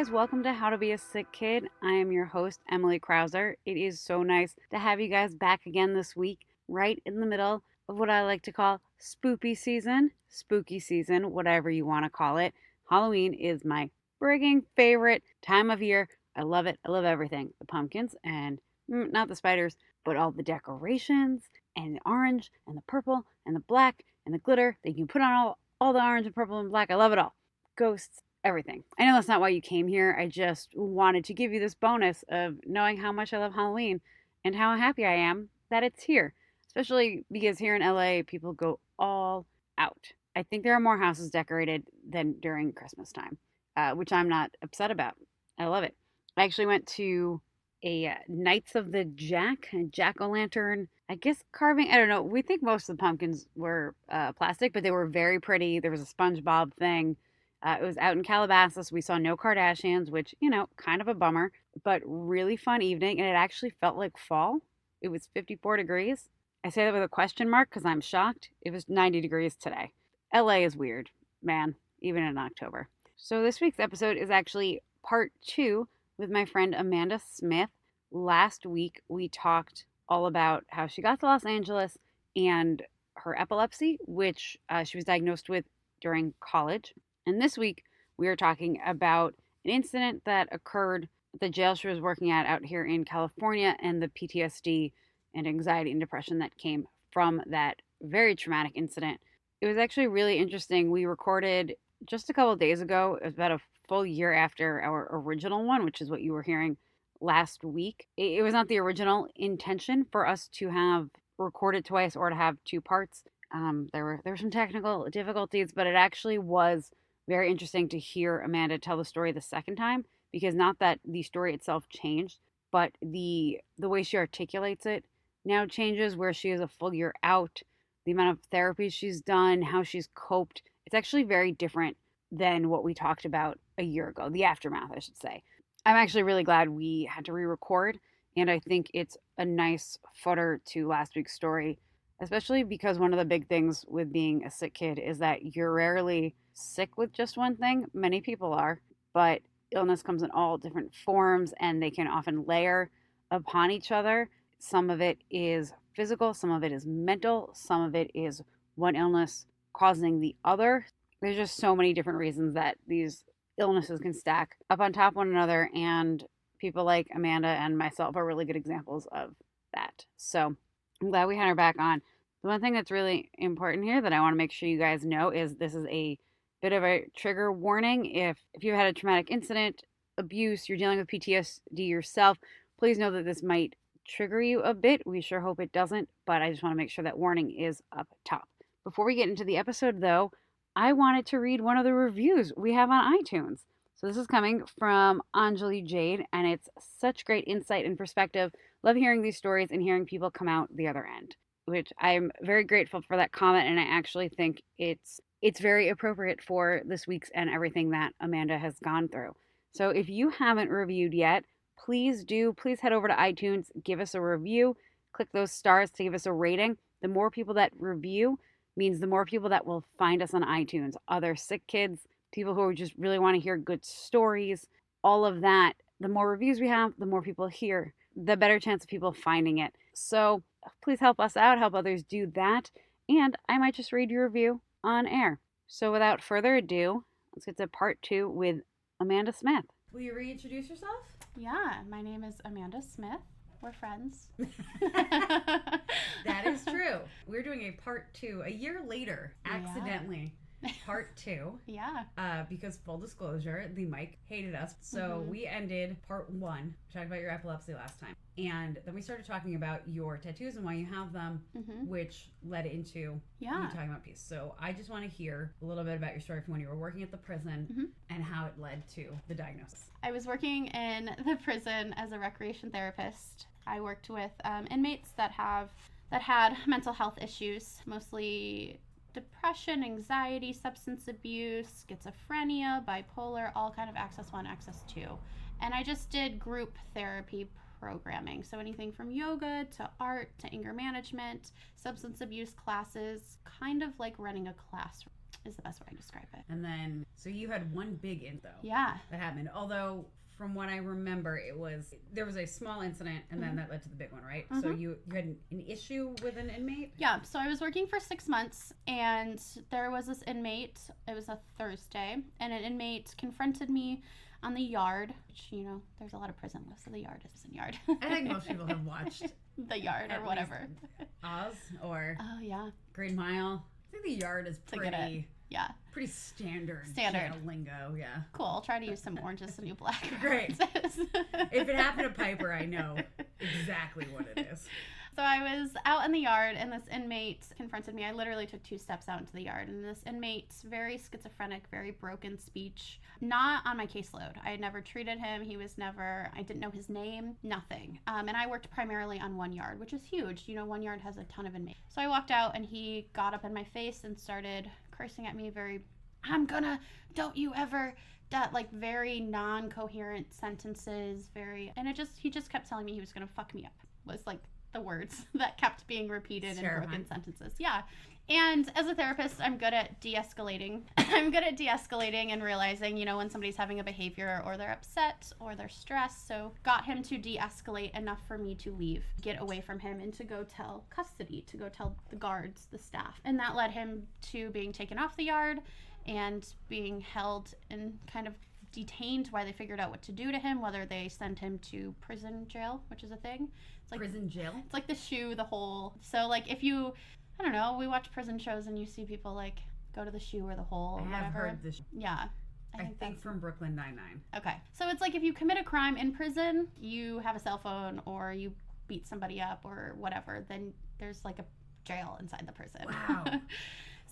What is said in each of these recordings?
guys, welcome to How to Be a Sick Kid. I am your host, Emily Krauser. It is so nice to have you guys back again this week, right in the middle of what I like to call spooky season, whatever you want to call it. Halloween is my frigging favorite time of year. I love it. I love everything. The pumpkins and not the spiders, but all the decorations and the orange and the purple and the black and the glitter that you can put on all the orange and purple and black. I love it all. Ghosts, everything. I know that's not why you came here. I just wanted to give you this bonus of knowing how much I love Halloween and how happy I am that it's here. Especially because here in LA, people go all out. I think there are more houses decorated than during Christmas time, which I'm not upset about. I love it. I actually went to a Knights of the Jack o' Lantern, I guess carving. I don't know. We think most of the pumpkins were plastic, but they were very pretty. There was a SpongeBob thing. It was out in Calabasas. We saw no Kardashians, which, kind of a bummer, but really fun evening. And it actually felt like fall. It was 54 degrees. I say that with a question mark because I'm shocked. It was 90 degrees today. LA is weird, man, even in October. So this week's episode is actually part 2 with my friend Amanda Smith. Last week, we talked all about how she got to Los Angeles and her epilepsy, which she was diagnosed with during college. And this week, we are talking about an incident that occurred at the jail she was working at out here in California and the PTSD and anxiety and depression that came from that very traumatic incident. It was actually really interesting. We recorded just a couple of days ago. It was about a full year after our original one, which is what you were hearing last week. It was not the original intention for us to have recorded twice or to have two parts. There were some technical difficulties, but it actually was very interesting to hear Amanda tell the story the second time, because not that the story itself changed, but the way she articulates it now changes, where she is a full year out, the amount of therapy she's done, how she's coped. It's actually very different than what we talked about a year ago, the aftermath, I should say. I'm actually really glad we had to re-record, and I think it's a nice footer to last week's story, especially because one of the big things with being a sick kid is that you're rarely sick with just one thing. Many people are, but illness comes in all different forms and they can often layer upon each other. Some of it is physical, some of it is mental, some of it is one illness causing the other. There's just so many different reasons that these illnesses can stack up on top of one another, and people like Amanda and myself are really good examples of that. So I'm glad we had her back on. The one thing that's really important here that I want to make sure you guys know is this is a bit of a trigger warning. If you've had a traumatic incident, abuse, you're dealing with PTSD yourself, please know that this might trigger you a bit. We sure hope it doesn't, but I just want to make sure that warning is up top. Before we get into the episode, though, I wanted to read one of the reviews we have on iTunes. So this is coming from Anjali Jade, and it's such great insight and perspective. Love hearing these stories and hearing people come out the other end, which I'm very grateful for that comment, and I actually think it's very appropriate for this week's and everything that Amanda has gone through. So if you haven't reviewed yet, please do. Please head over to iTunes, give us a review, click those stars to give us a rating. The more people that review means the more people that will find us on iTunes, other sick kids, people who just really want to hear good stories, all of that. The more reviews we have, the more people hear, the better chance of people finding it. So please help us out, help others do that, and I might just read your review on air. So without further ado, let's get to part 2 with Amanda Smith. Will you reintroduce yourself? Yeah, my name is Amanda Smith. We're friends. That is true. We're doing a part 2 a year later, accidentally. Yeah. Part 2. Yeah. Because full disclosure, the mic hated us. So we ended part 1, talking about your epilepsy last time. And then we started talking about your tattoos and why you have them, which led into you talking about peace. So I just want to hear a little bit about your story from when you were working at the prison and how it led to the diagnosis. I was working in the prison as a recreation therapist. I worked with inmates that had mental health issues, mostly depression, anxiety, substance abuse, schizophrenia, bipolar, all kind of access 1, access 2. And I just did group therapy programming. So anything from yoga to art to anger management, substance abuse classes, kind of like running a classroom. is the best way to describe it. And then, so you had one big though. Yeah. That happened. Although, from what I remember, there was a small incident, and then that led to the big one, right? So you had an issue with an inmate? Yeah. So I was working for 6 months, and there was this inmate. It was a Thursday, and an inmate confronted me on the yard, which, you know, there's a lot of prison lists, so the yard is prison yard. I think most people have watched The Yard or whatever. Oz or Green Mile. I think The Yard is pretty standard jail lingo. Yeah. Cool. I'll try to use some Orange is the New Black. Great. If it happened to Piper, I know exactly what it is. So I was out in the yard, and this inmate confronted me. I literally took 2 steps out into the yard, and this inmate, very schizophrenic, very broken speech, not on my caseload. I had never treated him. I didn't know his name, nothing. And I worked primarily on 1 yard, which is huge. You know, 1 yard has a ton of inmates. So I walked out, and he got up in my face and started cursing at me don't you ever, like very non-coherent sentences, and he just kept telling me he was gonna fuck me up, was like the words that kept being repeated in broken sentences. Yeah. And as a therapist, I'm good at de-escalating. And realizing, you know, when somebody's having a behavior or they're upset or they're stressed. So got him to de-escalate enough for me to leave, get away from him, and to go tell custody, to go tell the guards, the staff. And that led him to being taken off the yard and being held and kind of detained while they figured out what to do to him, whether they send him to prison jail, which is a thing. It's like prison jail? It's like the shoe, the hole. So like if you, I don't know, we watch prison shows and you see people like go to the shoe or the hole or whatever. I have heard this. Yeah. I think from Brooklyn Nine-Nine. Okay. So it's like if you commit a crime in prison, you have a cell phone or you beat somebody up or whatever, then there's like a jail inside the prison. Wow.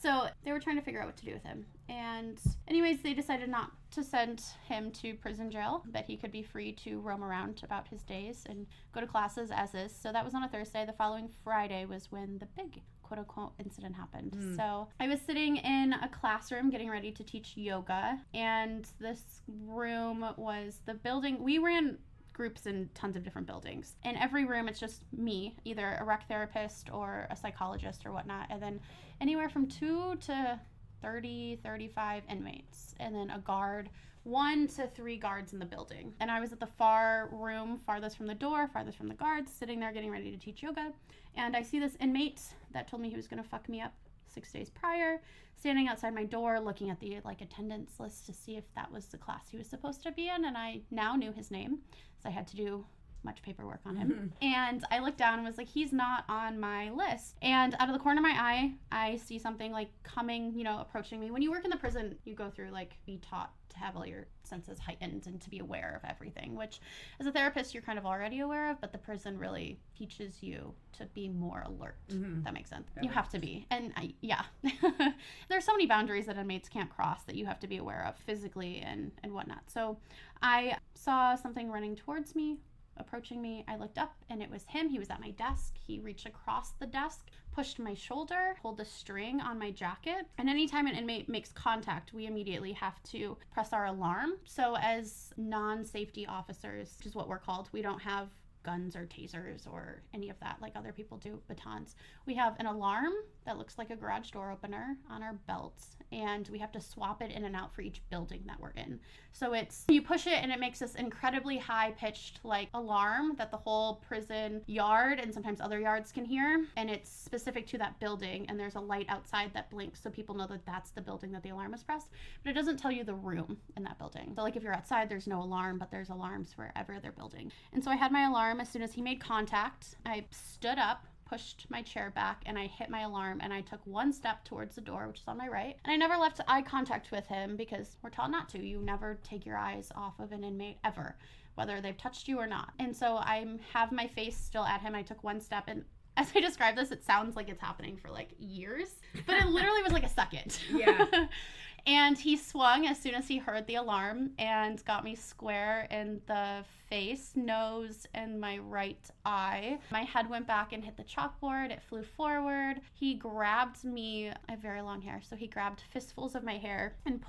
So they were trying to figure out what to do with him. And anyways, they decided not to send him to prison jail, but he could be free to roam around about his days and go to classes as is. So that was on a Thursday. The following Friday was when the big quote unquote incident happened. So I was sitting in a classroom getting ready to teach yoga, and this room was the building. We ran groups in tons of different buildings. In every room, it's just me, either a rec therapist or a psychologist or whatnot, and then anywhere from 2 to 30, 35 inmates, and then a guard, 1 to 3 guards in the building. And I was at the far room, farthest from the door, farthest from the guards, sitting there getting ready to teach yoga, and I see this inmate that told me he was going to fuck me up 6 days prior, standing outside my door looking at the attendance list to see if that was the class he was supposed to be in, and I now knew his name, so I had to do much paperwork on him. And I looked down and was like, he's not on my list. And out of the corner of my eye, I see something like coming, approaching me. When you work in the prison, you go through be taught to have all your senses heightened and to be aware of everything, which as a therapist, you're kind of already aware of, but the prison really teaches you to be more alert. If that makes sense. You have to be. And there's so many boundaries that inmates can't cross that you have to be aware of physically and whatnot. So I saw something running towards me, approaching me. I looked up and it was him. He was at my desk. He reached across the desk, pushed my shoulder, pulled the string on my jacket. And anytime an inmate makes contact, we immediately have to press our alarm. So as non-safety officers, which is what we're called, we don't have guns or tasers or any of that like other people do, batons. We have an alarm that looks like a garage door opener on our belts, and we have to swap it in and out for each building that we're in. So you push it and it makes this incredibly high-pitched alarm that the whole prison yard and sometimes other yards can hear, and it's specific to that building, and there's a light outside that blinks so people know that that's the building that the alarm is pressed, but it doesn't tell you the room in that building. So if you're outside, there's no alarm, but there's alarms wherever they're building. And so I had my alarm. As soon as he made contact, I stood up, pushed my chair back, and I hit my alarm, and I took 1 step towards the door, which is on my right, and I never left eye contact with him because we're taught not to. You never take your eyes off of an inmate ever, whether they've touched you or not. And so I have my face still at him. I took 1 step, and as I describe this, it sounds like it's happening for years, but it literally was a second. Yeah. And he swung as soon as he heard the alarm and got me square in the face, nose, and my right eye. My head went back and hit the chalkboard. It flew forward. He grabbed me. I have very long hair, so he grabbed fistfuls of my hair and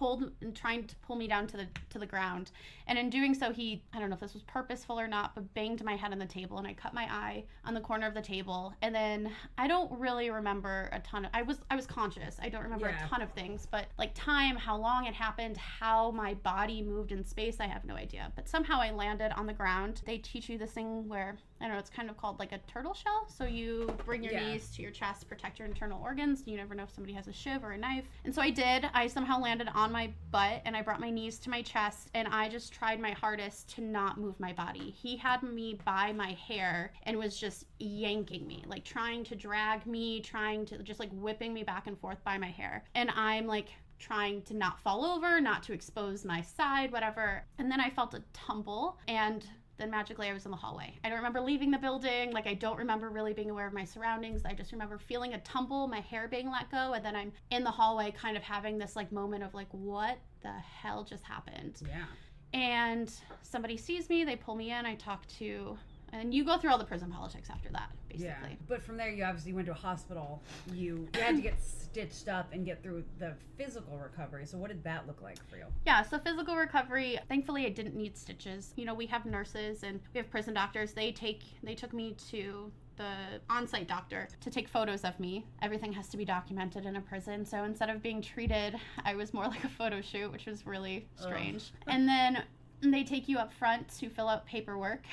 trying to pull me down to the ground. And in doing so, he, I don't know if this was purposeful or not, but banged my head on the table, and I cut my eye on the corner of the table. And then I don't really remember a ton of, I was conscious. I don't remember a ton of things, but like time, how long it happened, how my body moved in space, I have no idea. But somehow I landed on the ground. They teach you this thing where, I don't know, it's kind of called like a turtle shell. So you bring your knees to your chest, protect your internal organs. You never know if somebody has a shiv or a knife. And so I did. I somehow landed on my butt, and I brought my knees to my chest, and I just tried my hardest to not move my body. He had me by my hair and was just yanking me, like trying to drag me, trying to just like whipping me back and forth by my hair. And I'm like trying to not fall over, not to expose my side, whatever. And then I felt a tumble, and then magically I was in the hallway. I don't remember leaving the building. Like, I don't remember really being aware of my surroundings. I just remember feeling a tumble, my hair being let go, and then I'm in the hallway kind of having this like moment of like, what the hell just happened? Yeah. And somebody sees me, they pull me in, I talk to, and you go through all the prison politics after that, basically. Yeah. But from there, you obviously went to a hospital. You had to get stitched up and get through the physical recovery. So what did that look like for you? Yeah, so physical recovery, thankfully I didn't need stitches. You know, we have nurses and we have prison doctors. They took me to the on-site doctor to take photos of me. Everything has to be documented in a prison. So instead of being treated, I was more like a photo shoot, which was really strange. And then they take you up front to fill out paperwork,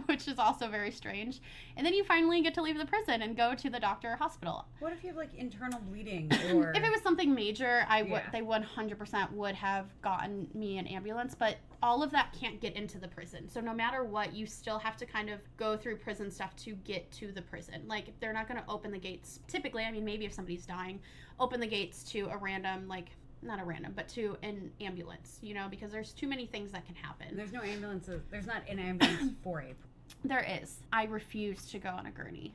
which is also very strange. And then you finally get to leave the prison and go to the doctor or hospital. What if you have like internal bleeding or if it was something major, they 100% would have gotten me an ambulance, but all of that can't get into the prison. So no matter what, you still have to kind of go through prison stuff to get to the prison. Like, they're not going to open the gates. Typically, I mean, maybe if somebody's dying, open the gates to a random, like, not a random, but to an ambulance, you know, because there's too many things that can happen. There's no ambulances. There's not an ambulance for a. There is. I refused to go on a gurney.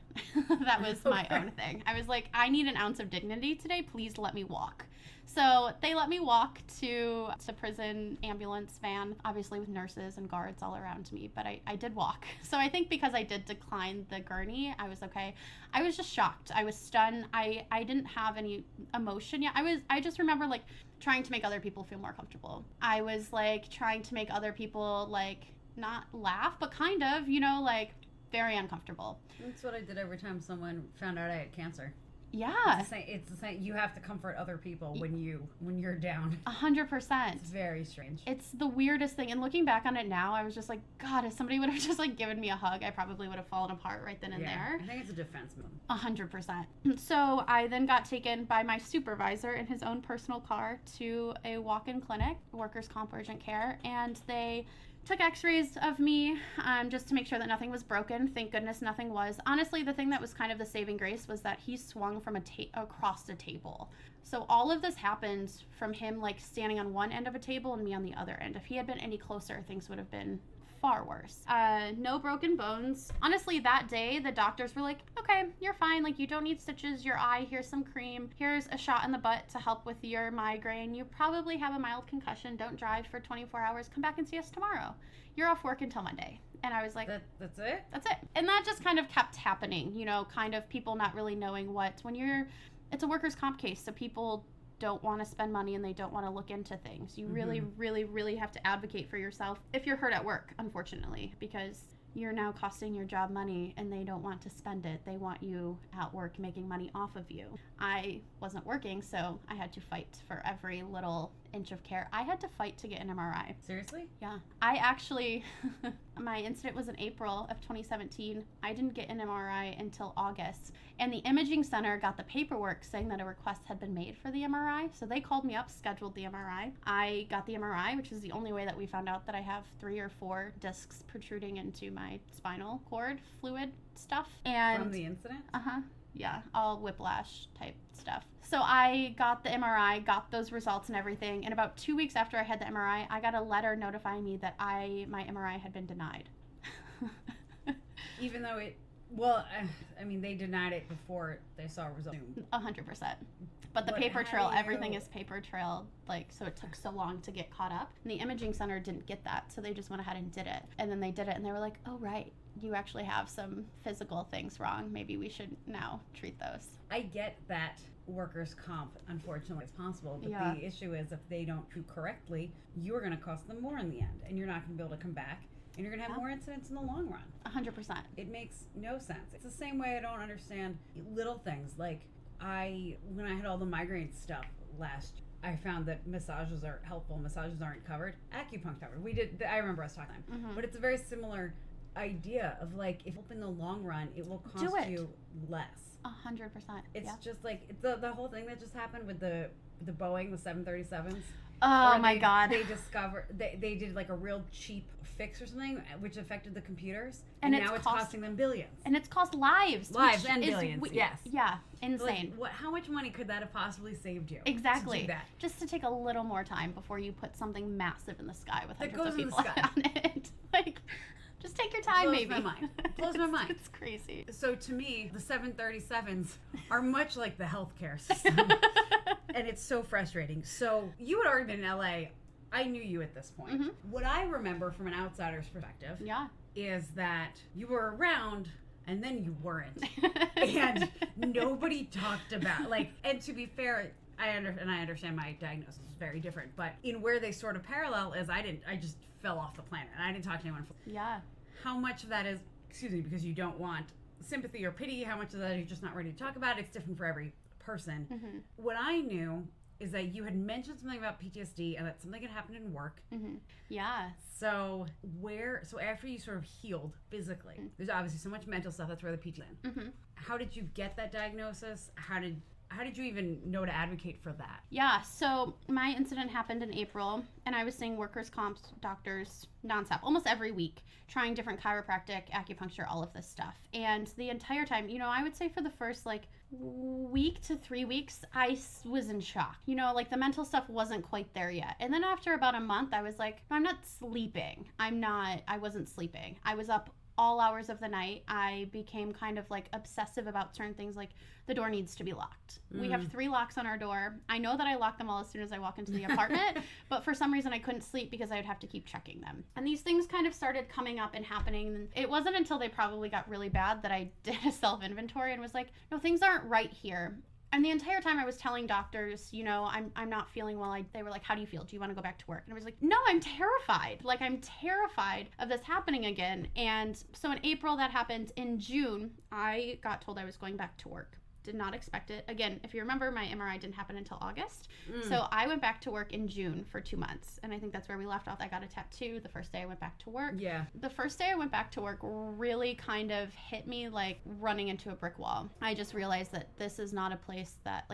That was my own thing. I was like, I need an ounce of dignity today. Please let me walk. So they let me walk to prison ambulance van, obviously with nurses and guards all around me, but I did walk. So I think because I did decline the gurney, I was okay. I was just shocked. I was stunned. I didn't have any emotion yet. I just remember like trying to make other people feel more comfortable. I was like trying to make other people like not laugh, but kind of, you know, like very uncomfortable. That's what I did every time someone found out I had cancer. Yeah. It's the same. You have to comfort other people when you're down. 100%. It's very strange. It's the weirdest thing. And looking back on it now, I was just like, God, if somebody would have just like given me a hug, I probably would have fallen apart right then and there. I think it's a defense move. 100%. So I then got taken by my supervisor in his own personal car to a walk-in clinic, workers' comp urgent care, and they took x-rays of me just to make sure that nothing was broken. Thank goodness nothing was. Honestly, the thing that was kind of the saving grace was that he swung from across the table. So all of this happened from him like standing on one end of a table and me on the other end. If he had been any closer, things would have been far worse. No broken bones. Honestly, that day, the doctors were like, okay, you're fine. Like, you don't need stitches. Your eye, here's some cream. Here's a shot in the butt to help with your migraine. You probably have a mild concussion. Don't drive for 24 hours. Come back and see us tomorrow. You're off work until Monday. And I was like, that's it? That's it. And that just kind of kept happening, you know, kind of people not really knowing it's a workers' comp case, so people don't want to spend money and they don't want to look into things. You really, really, really have to advocate for yourself if you're hurt at work, unfortunately, because you're now costing your job money and they don't want to spend it. They want you at work making money off of you. I wasn't working, so I had to fight for every little inch of care. I had to fight to get an MRI. Seriously? Yeah. I actually, my incident was in April of 2017. I didn't get an MRI until August. And the imaging center got the paperwork saying that a request had been made for the MRI. So they called me up, scheduled the MRI. I got the MRI, which is the only way that we found out that I have 3 or 4 discs protruding into my spinal cord fluid stuff. And from the incident? Uh-huh. Yeah, all whiplash type stuff. So I got the MRI, got those results and everything, and about 2 weeks after I had the MRI, I got a letter notifying me that my MRI had been denied. Even though they denied it before they saw results. 100%. But the But paper how trail, do everything you- is paper trail, like, so it took so long to get caught up. And the imaging center didn't get that, so they just went ahead and did it. And then they did it, and they were like, oh, right, you actually have some physical things wrong. Maybe we should now treat those. I get that workers' comp, unfortunately, is possible, but Yeah. the issue is if they don't do correctly, you're going to cost them more in the end, and you're not going to be able to come back, and you're going to have Yeah. more incidents in the long run. 100%. It makes no sense. It's the same way I don't understand little things. Like, when I had all the migraine stuff last year, I found that massages are helpful. Massages aren't covered. Acupuncture covered. I remember us talking, Mhm. but it's a very similar idea of like, if in the long run, it will cost Do it. you less. 100%. It's Yeah. just like the whole thing that just happened with the Boeing, the 737s. Oh where my God. They discovered they did like a real cheap fix or something, which affected the computers, And and it's now it's cost- costing them billions. And it's cost lives. Lives which and is billions, yes. Yeah, Like, insane. how much money could that have possibly saved you? Exactly. To do that. Just to take a little more time before you put something massive in the sky with That hundreds of goes in the people sky. on it. Like, just take your time, Blows maybe. my mind. Blows my mind. It's crazy. So to me, the 737s are much like the healthcare system, and it's so frustrating. So you had already been in LA. I knew you at this point. Mhm. What I remember from an outsider's perspective Yeah. is that you were around and then you weren't, and nobody talked about And to be fair, I understand my diagnosis is very different, but in where they sort of parallel is I just fell off the planet and I didn't talk to anyone. Yeah. How much of that is, because you don't want sympathy or pity? How much of that are you just not ready to talk about? It's different for every person. Mm-hmm. What I knew is that you had mentioned something about PTSD and that something had happened in work. Mm-hmm. Yeah. So after you sort of healed physically, there's obviously so much mental stuff. That's where the PTSD. Mm-hmm. How did you get that diagnosis? How did you even know to advocate for that? Yeah, so my incident happened in April, and I was seeing workers' comp doctors nonstop, almost every week, trying different chiropractic, acupuncture, all of this stuff. And the entire time, I would say for the first week to 3 weeks, I was in shock. The mental stuff wasn't quite there yet. And then after about a month, I was like, I'm not sleeping. I wasn't sleeping. I was up all hours of the night. I became kind of obsessive about certain things, like the door needs to be locked. We have 3 locks on our door. I know that I lock them all as soon as I walk into the apartment, but for some reason I couldn't sleep because I would have to keep checking them. And these things kind of started coming up and happening. And it wasn't until they probably got really bad that I did a self-inventory and was like, no, things aren't right here. And the entire time I was telling doctors, I'm not feeling well. They were like, how do you feel? Do you want to go back to work? And I was like, no, I'm terrified. I'm terrified of this happening again. And so in April that happened. In June, I got told I was going back to work. Did not expect it. Again, if you remember, my MRI didn't happen until August. So I went back to work in June for 2 months. And I think that's where we left off. I got a tattoo the first day I went back to work. Yeah. The first day I went back to work really kind of hit me like running into a brick wall. I just realized that this is not a place that,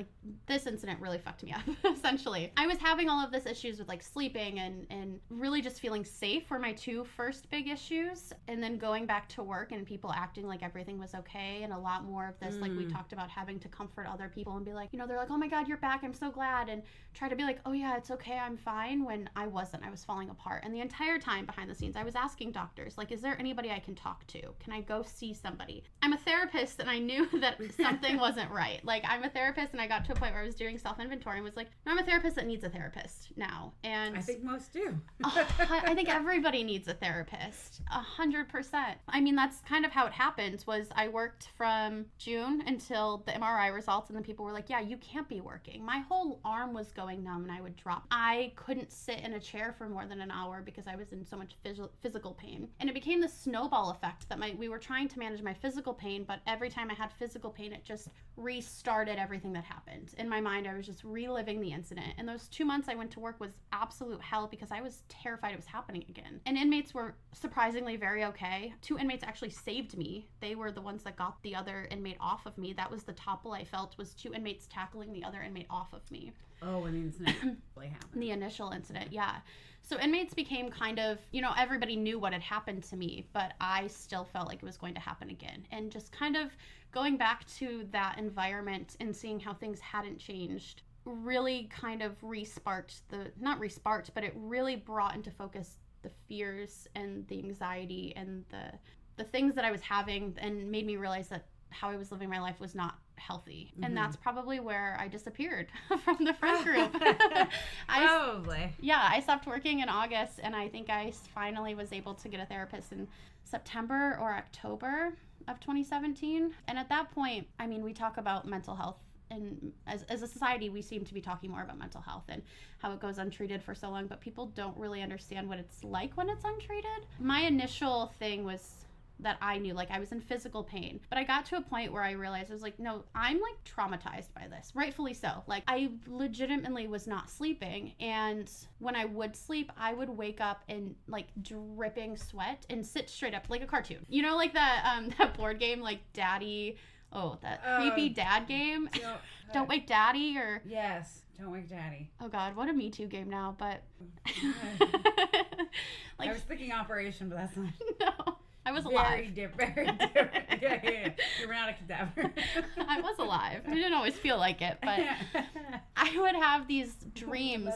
this incident really fucked me up, essentially. I was having all of this issues with sleeping and really just feeling safe were my 2 first big issues. And then going back to work and people acting like everything was okay, and a lot more of this, we talked about having to comfort other people and be like, they're like, oh my God, you're back, I'm so glad, and try to be like, oh yeah, it's okay, I'm fine, when I wasn't. I was falling apart. And the entire time behind the scenes, I was asking doctors, is there anybody I can talk to? Can I go see somebody? I'm a therapist, and I knew that something wasn't right. I'm a therapist, and I got to a point where I was doing self-inventory and was like, no, I'm a therapist that needs a therapist now. And I think most do. I think everybody needs a therapist. 100%. I mean, that's kind of how it happened. Was I worked from June until the MRI results, and then people were like, yeah, you can't be working. My whole arm was going numb, and I would drop. I couldn't sit in a chair for more than an hour because I was in so much physical pain. And it became this snowball effect that we were trying to manage my physical pain, but every time I had physical pain, it just restarted everything that happened. In my mind, I was just reliving the incident. And those 2 months I went to work was absolute hell because I was terrified it was happening again. And inmates were surprisingly very okay. 2 inmates actually saved me. They were the ones that got the other inmate off of me. That was the topple I felt, was 2 inmates tackling the other inmate off of me. Oh, and the incident really happened. The initial incident, yeah. So inmates became kind of, everybody knew what had happened to me, but I still felt like it was going to happen again. And just kind of going back to that environment and seeing how things hadn't changed really kind of but it really brought into focus the fears and the anxiety and the things that I was having, and made me realize that how I was living my life was not healthy. And that's probably where I disappeared from the friend group. Probably. I stopped working in August, and I think I finally was able to get a therapist in September or October of 2017. And at that point, I mean, we talk about mental health, and as a society, we seem to be talking more about mental health and how it goes untreated for so long, but people don't really understand what it's like when it's untreated. My initial thing was that I knew, like, I was in physical pain, but I got to a point where I realized, I was like, no, I'm like traumatized by this, rightfully so. Like, I legitimately was not sleeping, and when I would sleep, I would wake up in like dripping sweat and sit straight up like a cartoon, you know, like that board game, like Daddy, creepy dad game. Don't Wake Daddy, or yes, Don't Wake Daddy. Oh God, what a Me Too game now. But like, I was thinking Operation, but that's not. No, I was alive. Very different. Yeah. You were not a cadaver. I was alive. I didn't always feel like it, but I would have these dreams.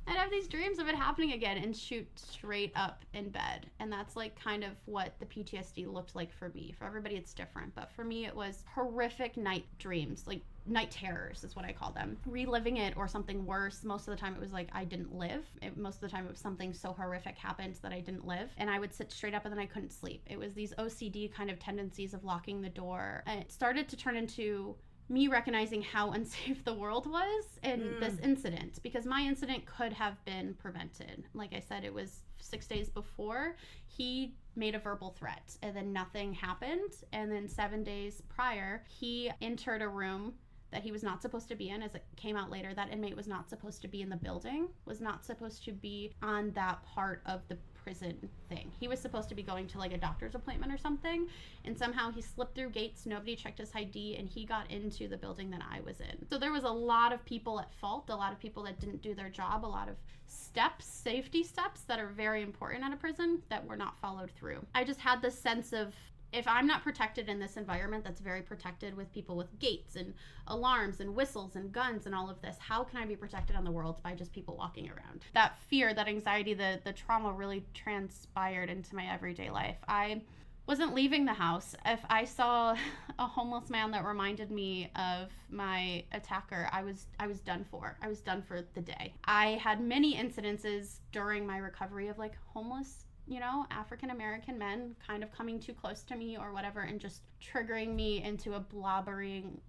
I'd have these dreams of it happening again and shoot straight up in bed. And that's like kind of what the PTSD looked like for me. For everybody, it's different. But for me, it was horrific night dreams, like night terrors is what I call them. Reliving it or something worse. Most of the time it was like I didn't live. Most of the time it was something so horrific happened that I didn't live. And I would sit straight up and then I couldn't sleep. It was these OCD kind of tendencies of locking the door. And it started to turn into me recognizing how unsafe the world was in this incident, because my incident could have been prevented. Like I said, it was 6 days before. He made a verbal threat and then nothing happened. And then 7 days prior, he entered a room that he was not supposed to be in. As it came out later, that inmate was not supposed to be in the building, was not supposed to be on that part of the prison thing. He was supposed to be going to like a doctor's appointment or something, and somehow he slipped through gates, nobody checked his ID, and he got into the building that I was in. So there was a lot of people at fault, a lot of people that didn't do their job, a lot of steps, safety steps that are very important at a prison that were not followed through. I just had this sense of, if I'm not protected in this environment that's very protected with people with gates and alarms and whistles and guns and all of this, how can I be protected on the world by just people walking around? That fear, that anxiety, the trauma really transpired into my everyday life. I wasn't leaving the house. If I saw a homeless man that reminded me of my attacker, I was done for. I was done for the day. I had many incidences during my recovery of like homeless, you know, African American men kind of coming too close to me or whatever and just triggering me into a blubbering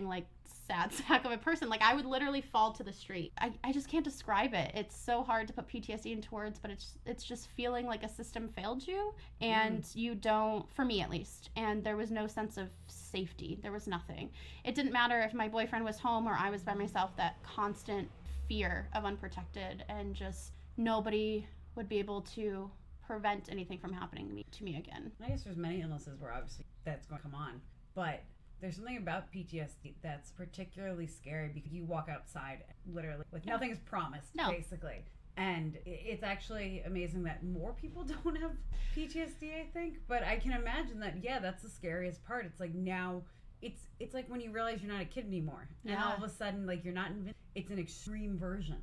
like sad sack of a person. Like I would literally fall to the street. I just can't describe it. It's so hard to put PTSD into words, but it's just feeling like a system failed you and you don't, for me at least, and there was no sense of safety. There was nothing. It didn't matter if my boyfriend was home or I was by myself, that constant fear of unprotected, and just nobody would be able to prevent anything from happening to me again. I guess there's many illnesses where obviously that's going to come on, but there's something about PTSD that's particularly scary because you walk outside literally with nothing is promised, basically. And it's actually amazing that more people don't have PTSD, I think. But I can imagine that, that's the scariest part. It's like now, it's like when you realize you're not a kid anymore. And all of a sudden, like, you're not, it's an extreme version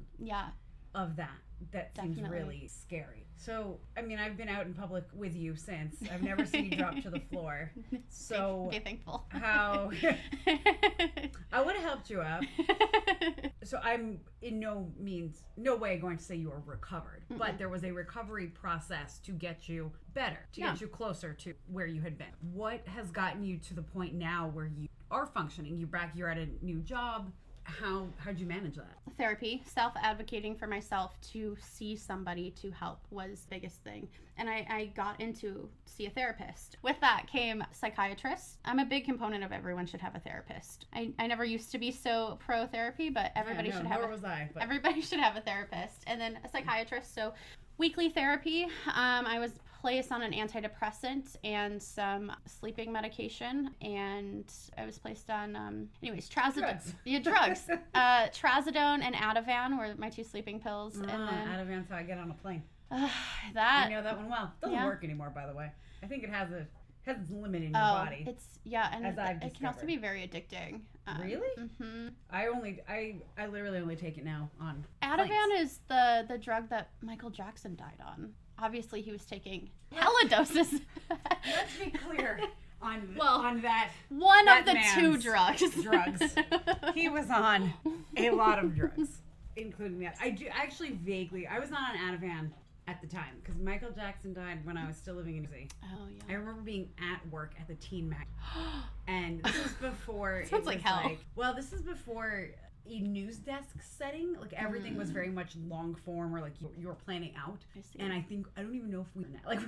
of that. That seems really scary. So, I mean, I've been out in public with you since. I've never seen you drop to the floor. So, be thankful. How I would have helped you out. So I'm in no way going to say you are recovered, but there was a recovery process to get you better, to get you closer to where you had been. What has gotten you to the point now where you are functioning? You're at a new job. How'd you manage that? Therapy, self-advocating for myself to see somebody to help was the biggest thing. And I got into see a therapist. With that came psychiatrists. I'm a big component of everyone should have a therapist. I never used to be so pro therapy, but everybody should have everybody should have a therapist. And then a psychiatrist. So weekly therapy. I was placed on an antidepressant and some sleeping medication, and I was placed on trazodone. Drugs. Trazodone and Ativan were my two sleeping pills. And then Ativan's how I get on a plane. I know that one well. Doesn't work anymore, by the way. I think it has its limit in your body. And it can also be very addicting. Really? Mm-hmm. I literally only take it now on Ativan flights. is the drug that Michael Jackson died on. Obviously, he was taking hella doses. Let's be clear. on Well, on that one that of the two man's drugs. drugs. He was on a lot of drugs, including that. I was not on Ativan at the time because Michael Jackson died when I was still living in New Jersey. Oh yeah. I remember being at work at the Teen Mag, and this was before. Sounds like hell. This is before a news desk setting. Like everything was very much long form, or like you were planning out. I see. And I don't even know if we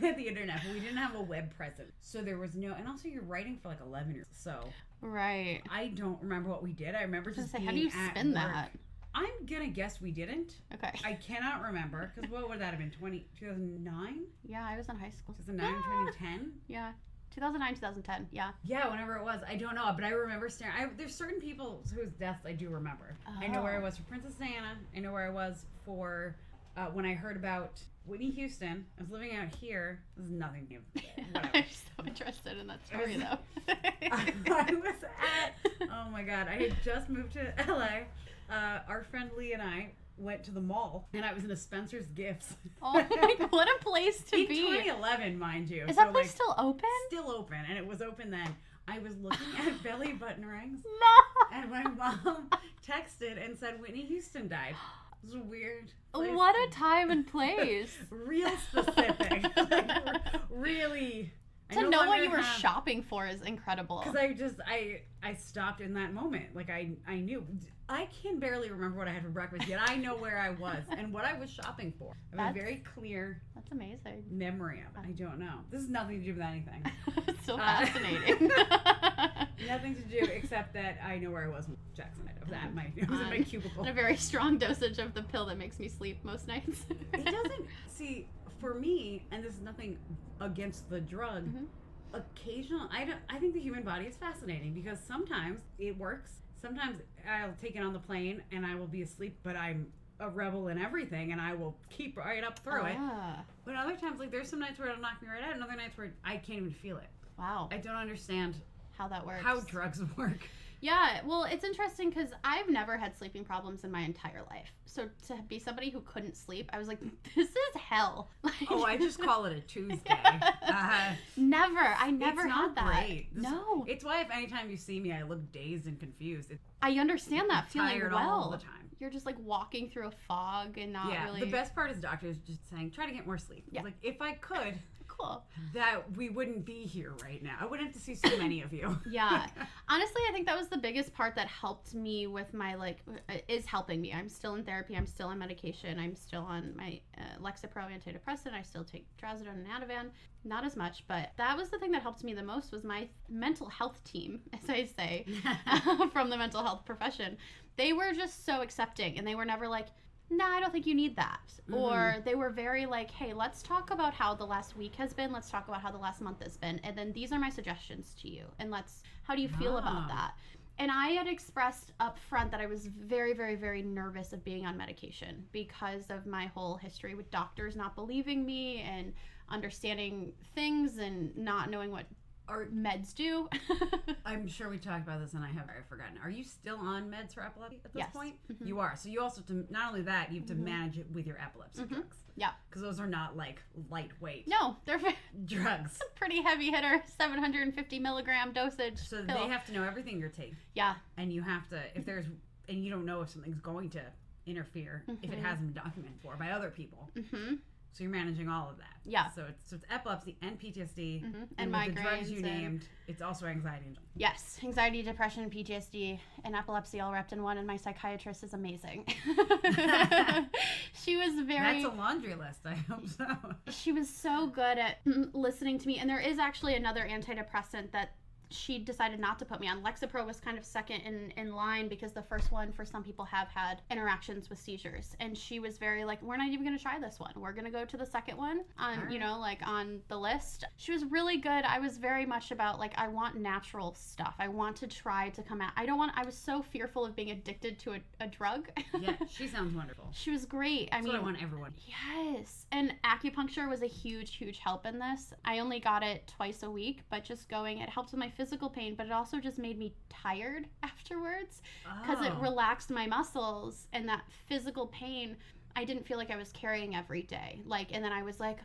had the internet, but we didn't have a web presence, so there was no. And also, you're writing for like 11 years, so Right. I don't remember what we did. I remember just Say, being how do you at spin work. that? I'm gonna guess we didn't. Okay. I cannot remember because what would that have been? 2009, Yeah, I was in high school. 2009, 2010. Yeah. 2009, 2010. Yeah. Yeah, whenever it was, I don't know, but I remember staring. There's certain people whose deaths I do remember. I know where I was for Princess Diana. I know where I was for when I heard about Whitney Houston. I was living out here. This is nothing new. Whatever. I'm so interested in that story, though. I was at. Oh my God! I had just moved to LA. Our friend Lee and I went to the mall, and I was in a Spencer's Gifts. Oh my, what a place to in be. 2011, mind you. Is that place still open? Still open, and it was open then. I was looking at belly button rings, No. and my mom texted and said Whitney Houston died. It was a weird place. What a time and place. Real specific. Like, really. To know what you were shopping for is incredible. Because I stopped in that moment. Like I knew. I can barely remember what I had for breakfast, yet I know where I was and what I was shopping for. I have a very clear That's amazing. memory of it. I don't know. This has nothing to do with anything. It's so fascinating. Nothing to do except that I know where I was when Jackson died. It was in my cubicle. And a very strong dosage of the pill that makes me sleep most nights. It doesn't, see, for me, and this is nothing against the drug, occasional, I think the human body is fascinating because sometimes it works. Sometimes I'll take it on the plane and I will be asleep, but I'm a rebel in everything and I will keep right up through it. But other times, like there's some nights where it'll knock me right out and other nights where I can't even feel it. Wow. I don't understand how that works. How drugs work. Yeah, well, it's interesting because I've never had sleeping problems in my entire life. So to be somebody who couldn't sleep, I was like, this is hell. Oh, I just call it a Tuesday. Never. I never it's had not that. Great. No. It's why if anytime you see me, I look dazed and confused. I understand that feeling tired well. all the time. You're just like walking through a fog and not really. The best part is doctors just saying, try to get more sleep. Yeah. Like, if I could. Cool. That we wouldn't be here right now. I wouldn't have to see so many of you. Yeah. Honestly, I think that was the biggest part that helped me with my, is helping me. I'm still in therapy. I'm still on medication. I'm still on my Lexapro antidepressant. I still take Trazodone and Ativan. Not as much, but that was the thing that helped me the most was my mental health team, as I say, from the mental health profession. They were just so accepting, and they were never like, nah, I don't think you need that. Mm-hmm. Or they were very like, hey, let's talk about how the last week has been. Let's talk about how the last month has been. And then these are my suggestions to you. And how do you feel about that? And I had expressed up front that I was very, very, very nervous of being on medication because of my whole history with doctors not believing me and understanding things and not knowing what our meds do. I'm sure we talked about this and I've forgotten. Are you still on meds for epilepsy at this point? Mm-hmm. You are. So you also have to, not only that, you have to manage it with your epilepsy drugs. Yeah. Because those are not like lightweight. No, they're drugs. Pretty heavy hitter, 750 milligram dosage. So pill. they have to know everything you're taking. Yeah. And you have to, and you don't know if something's going to interfere if it hasn't been documented for by other people. Mm-hmm. So you're managing all of that. Yeah. So it's epilepsy and PTSD. Mm-hmm. And migraines. with the drugs you named, it's also anxiety. Yes. Anxiety, depression, PTSD, and epilepsy all wrapped in one. And my psychiatrist is amazing. She was very... That's a laundry list. I hope so. She was so good at listening to me. And there is actually another antidepressant that she decided not to put me on. Lexapro was kind of second in line because the first one for some people have had interactions with seizures. And she was very like, we're not even going to try this one. We're going to go to the second one on, on the list. She was really good. I was very much about I want natural stuff. I want to try to come out. I was so fearful of being addicted to a drug. Yeah, she sounds wonderful. She was great. That's what I want everyone. Yes. And acupuncture was a huge, huge help in this. I only got it twice a week, but just going, it helped with my physical pain, but it also just made me tired afterwards because it relaxed my muscles, and that physical pain I didn't feel like I was carrying every day. And then I was like,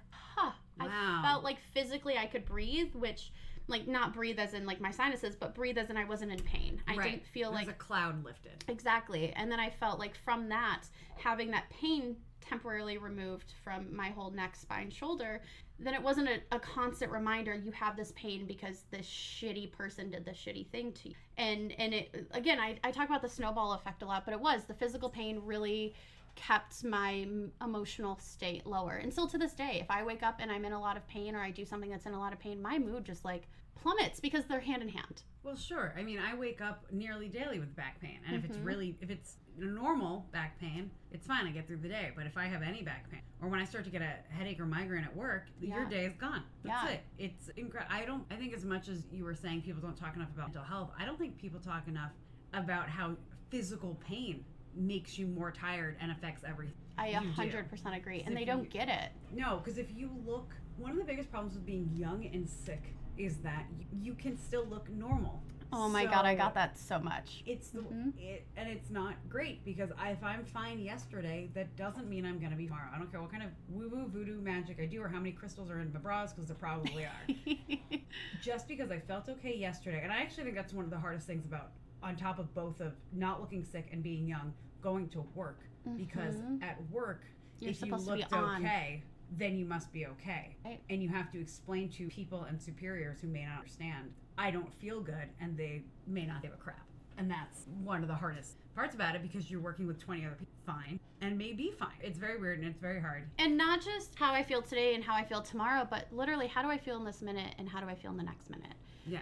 I felt like physically I could breathe, which like not breathe as in like my sinuses, but breathe as in I wasn't in pain. I didn't feel like a cloud lifted. Exactly. And then I felt like from that, having that pain temporarily removed from my whole neck, spine, shoulder, then it wasn't a constant reminder you have this pain because this shitty person did this shitty thing to you. And it, again, I talk about the snowball effect a lot, but it was the physical pain really kept my emotional state lower. And still to this day, if I wake up and I'm in a lot of pain or I do something that's in a lot of pain, my mood just like plummets because they're hand in hand. Well, sure. I mean, I wake up nearly daily with back pain. And if it's normal back pain, it's fine. I get through the day. But if I have any back pain, or when I start to get a headache or migraine at work, your day is gone. That's it. It's incredible. I think as much as you were saying people don't talk enough about mental health, I don't think people talk enough about how physical pain makes you more tired and affects everything. I 100% agree. And they don't get it. No, because if you look, one of the biggest problems with being young and sick is that you can still look normal. Oh my God, I got that so much. It's and it's not great because if I'm fine yesterday, that doesn't mean I'm going to be tomorrow. I don't care what kind of woo-woo voodoo magic I do or how many crystals are in my bras, because there probably are. Just because I felt okay yesterday, and I actually think that's one of the hardest things about, on top of both of not looking sick and being young, going to work. Because at work, if you looked okay, then you must be okay. Right. And you have to explain to people and superiors who may not understand, I don't feel good, and they may not give a crap. And that's one of the hardest parts about it, because you're working with 20 other people fine and may be fine. It's very weird and it's very hard. And not just how I feel today and how I feel tomorrow, but literally how do I feel in this minute and how do I feel in the next minute? Yeah.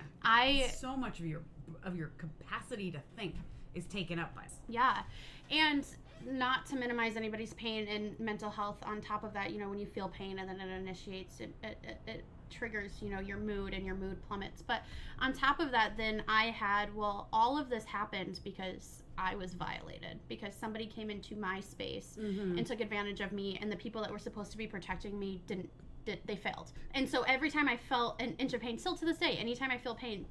So much of your capacity to think is taken up by it. Yeah. And not to minimize anybody's pain and mental health, on top of that, when you feel pain and then it initiates, it triggers, your mood, and your mood plummets. But on top of that, then I had, all of this happened because I was violated, because somebody came into my space and took advantage of me, and the people that were supposed to be protecting me they failed. And so every time I felt an inch of pain, still to this day, anytime I feel pain,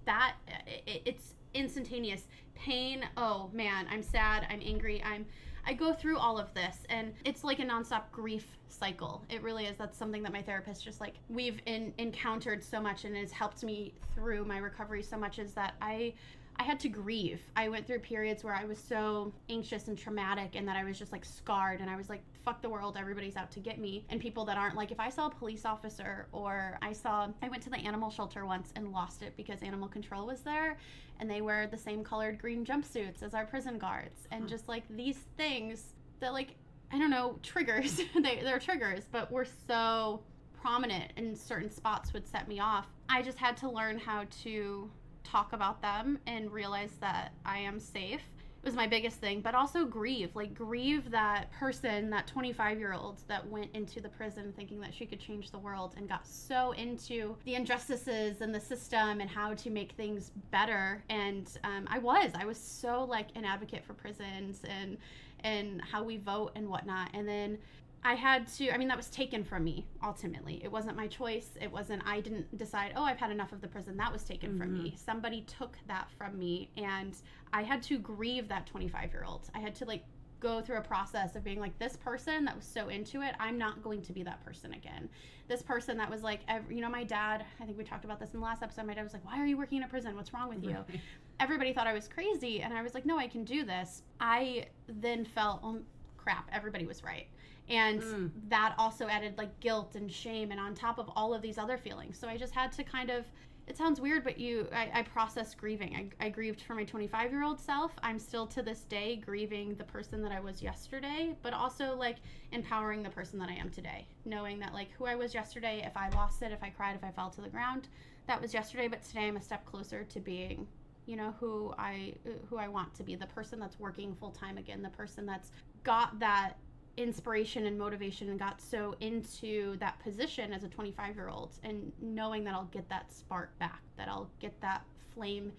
it's instantaneous pain. Oh man, I'm sad, I'm angry, I go through all of this, and it's like a nonstop grief cycle. It really is. That's something that my therapist just we've encountered so much, and has helped me through my recovery so much, is that I had to grieve. I went through periods where I was so anxious and traumatic, and that I was just scarred, and I was like, fuck the world, everybody's out to get me. And people that aren't, if I saw a police officer, or I went to the animal shelter once and lost it because animal control was there, and they wear the same colored green jumpsuits as our prison guards, and just these things that I don't know, triggers. They're triggers, but were so prominent in certain spots, would set me off. I just had to learn how to talk about them and realize that I am safe. It was my biggest thing. But also grieve that person, that 25-year-old that went into the prison thinking that she could change the world, and got so into the injustices and the system and how to make things better. And I was so an advocate for prisons and how we vote and whatnot. And then I had to, that was taken from me, ultimately. It wasn't my choice. I didn't decide, I've had enough of the prison. That was taken from me. Somebody took that from me, and I had to grieve that 25-year-old. I had to go through a process of being this person that was so into it, I'm not going to be that person again. This person that was my dad, I think we talked about this in the last episode, my dad was like, why are you working in a prison? What's wrong with you? Everybody thought I was crazy, and I was like, no, I can do this. I then felt, crap, everybody was right. And that also added guilt and shame, and on top of all of these other feelings. So I just had to it sounds weird, but I processed grieving. I grieved for my 25-year-old self. I'm still to this day grieving the person that I was yesterday, but also empowering the person that I am today. Knowing that who I was yesterday, if I lost it, if I cried, if I fell to the ground, that was yesterday, but today I'm a step closer to being who I want to be, the person that's working full time again, the person that's got that inspiration and motivation and got so into that position as a 25-year-old, and knowing that I'll get that spark back, that I'll get that flame